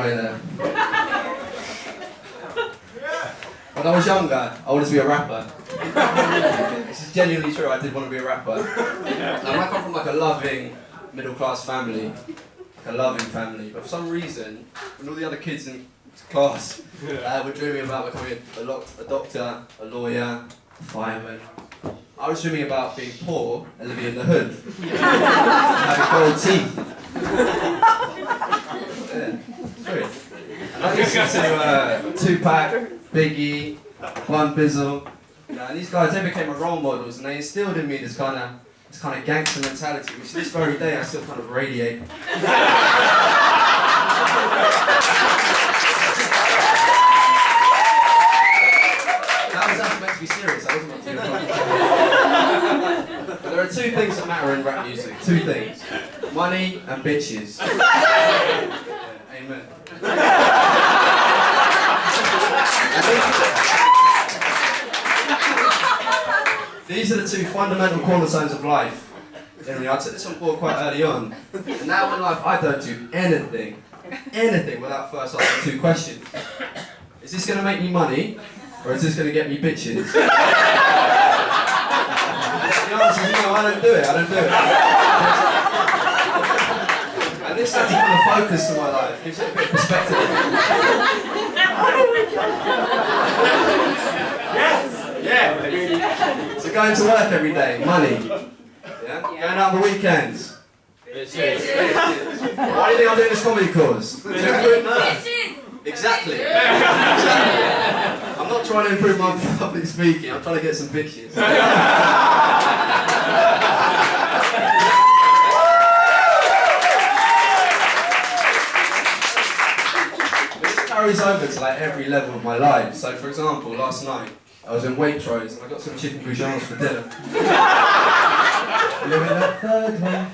right there. When I was younger, I wanted to be a rapper. This is genuinely true, I did want to be a rapper. I come from like a loving, middle-class family. Like a loving family. But for some reason, when all the other kids in class were dreaming about becoming a doctor, a lawyer, a fireman, I was dreaming about being poor and living in the hood. Having gold teeth. Yeah, true. And I listened to Tupac, Biggie, Bun Bizzle. And these guys, they became my role models and they instilled in me this kind of gangster mentality, which to this very day I still kind of radiate. That was actually meant to be serious, I wasn't meant to be but there are two things that matter in rap music, two things. Money and bitches. Amen. These are the two fundamental cornerstones of life. Generally, I took this on board quite early on. And now in life, I don't do anything without first asking two questions. Is this going to make me money, or is this going to get me bitches? The answer is no, I don't do it. And this adds a bit of focus to my life, gives it a bit of perspective. Yeah. So going to work every day, money. Yeah? Going out on the weekends. Bitches. Why do you think I'm doing this comedy course? Exactly. I'm not trying to improve my public speaking, I'm trying to get some bitches. This carries over to like every level of my life. So for example, last night, I was in Waitrose and I got some chicken bouillons for dinner. Living that third life.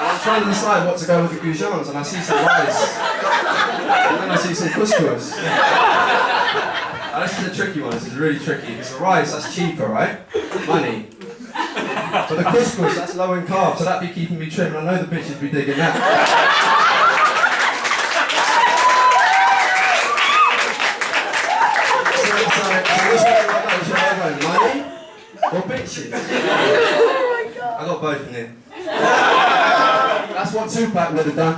I'm trying to decide what to go with the bouillons and I see some rice. And then I see some couscous. And this is a tricky one, this is really tricky. Because the rice, that's cheaper, right? Money. But the couscous, that's low in carbs, so that'd be keeping me trim and I know the bitches be digging that. Money or bitches? Oh my God. I got both in here. That's what Tupac would have done.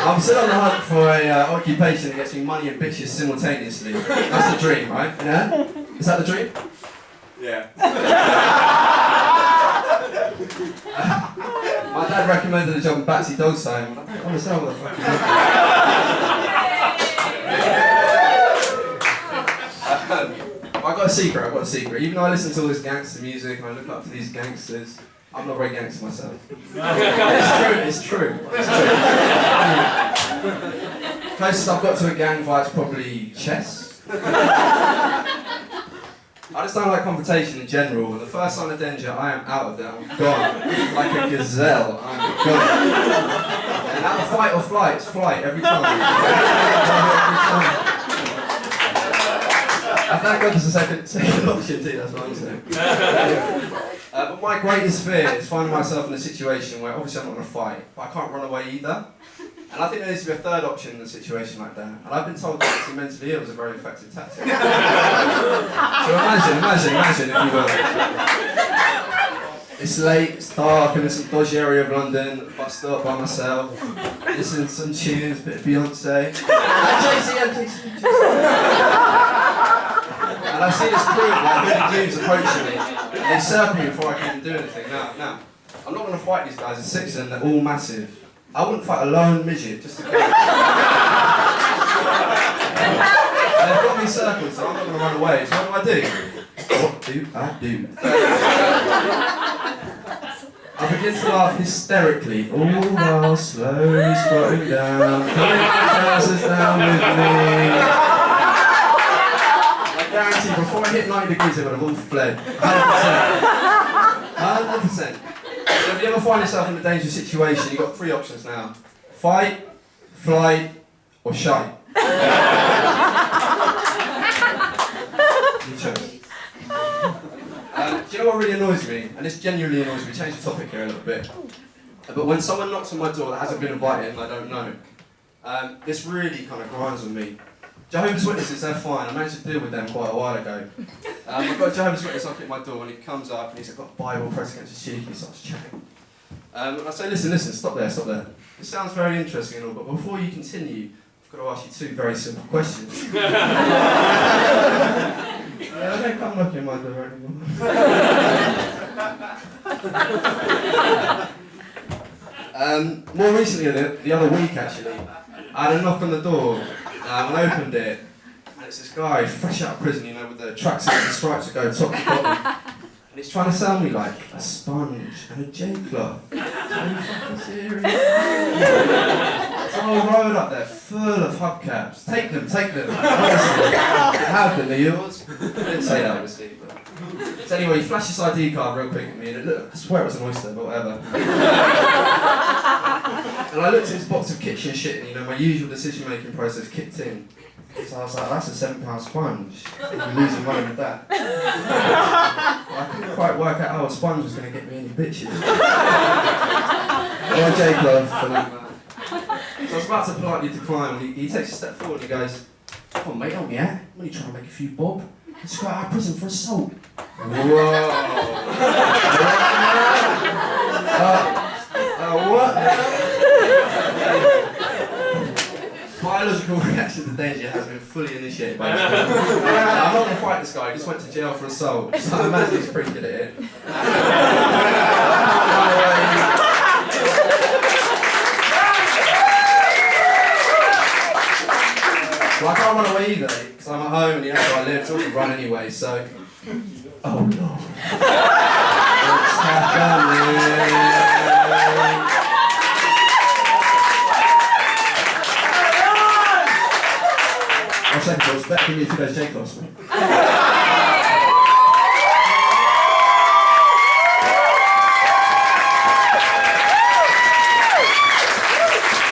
I'm still on the hunt for an occupation that gets me money and bitches simultaneously. That's the dream, right? Yeah? Is that the dream? Yeah. My dad recommended a job in Batsy Dogs Home. I don't understand what the fuck he's I've got a secret. Even though I listen to all this gangster music and I look up to these gangsters, I'm not very gangster myself. It's true. Closest I've got to a gang fight's probably chess. I just don't like confrontation in general. The first sign of danger, I am out of there. I'm gone. Like a gazelle, I'm gone. And out of fight or flight, it's flight every time. I thank God there's a second option too, that's what I'm saying. But my greatest fear is finding myself in a situation where obviously I'm not going to fight, but I can't run away either. And I think there needs to be a third option in a situation like that. And I've been told that acting mentally ill is a very effective tactic. So imagine if you will. It's late, it's dark, I'm in some dodgy area of London, bus stop by myself, listening to some tunes, a bit of Beyonce. JC. And I see this crew of like dudes approaching me, and they circle me before I can even do anything. Now, I'm not going to fight these guys, there's 6 of them, they're all massive. I wouldn't fight a lone midget, just in case. They've got me circled, so I'm not going to run away. So what do? What do I do? I begin to laugh hysterically, all while slowly squatting down, pulling my trousers down with me. I guarantee, before I hit 90 degrees, they would have all fled. 100%. 100%. So if you ever find yourself in a dangerous situation, you've got 3 options now. Fight, flight, or shy? You chose. Do you know what really annoys me? And this genuinely annoys me. Change the topic here a little bit. But when someone knocks on my door that hasn't been invited and I don't know, this really kind of grinds on me. Jehovah's Witnesses, they're fine. I managed to deal with them quite a while ago. I've got a Jehovah's Witness up at my door and he comes up and he's got a Bible pressed against his cheek and he starts chatting. And I say, listen, stop there. It sounds very interesting and all, but before you continue, I've got to ask you two very simple questions. They don't come knocking on my door anymore. More recently, the other week actually, I had a knock on the door, and I opened it, and it's this guy fresh out of prison, you know, with the tracksuit and the stripes that go top to bottom, and he's trying to sell me like a sponge and a J-cloth. Are you fucking serious? There's a whole road up there full of hubcaps. Take them. Honestly, have them, they're yours. I didn't say that obviously, but... So anyway, he flashed his ID card real quick at me, and I swear it was an oyster, but whatever. And I looked at his box of kitchen shit, and you know, my usual decision-making process kicked in. So I was like, that's a £7 sponge. I'm losing money with that. I couldn't quite work out how a sponge was going to get me any bitches. Or a J-Glove. So I was about to politely decline when he takes a step forward and he goes, come on mate, help me out. I'm only trying to make a few bob. Let's go out of prison for assault. Whoa. What? Biological reaction to danger has been fully initiated by this guy. I'm not going to fight this guy, he just went to jail for assault. So I imagine he's pretty good at it. Well, I can't run away either, because I'm at home and you know where I live, so I can run anyway, so... Oh no. What's happening? I'll second those, better give me a few of those J-Cloths, mate.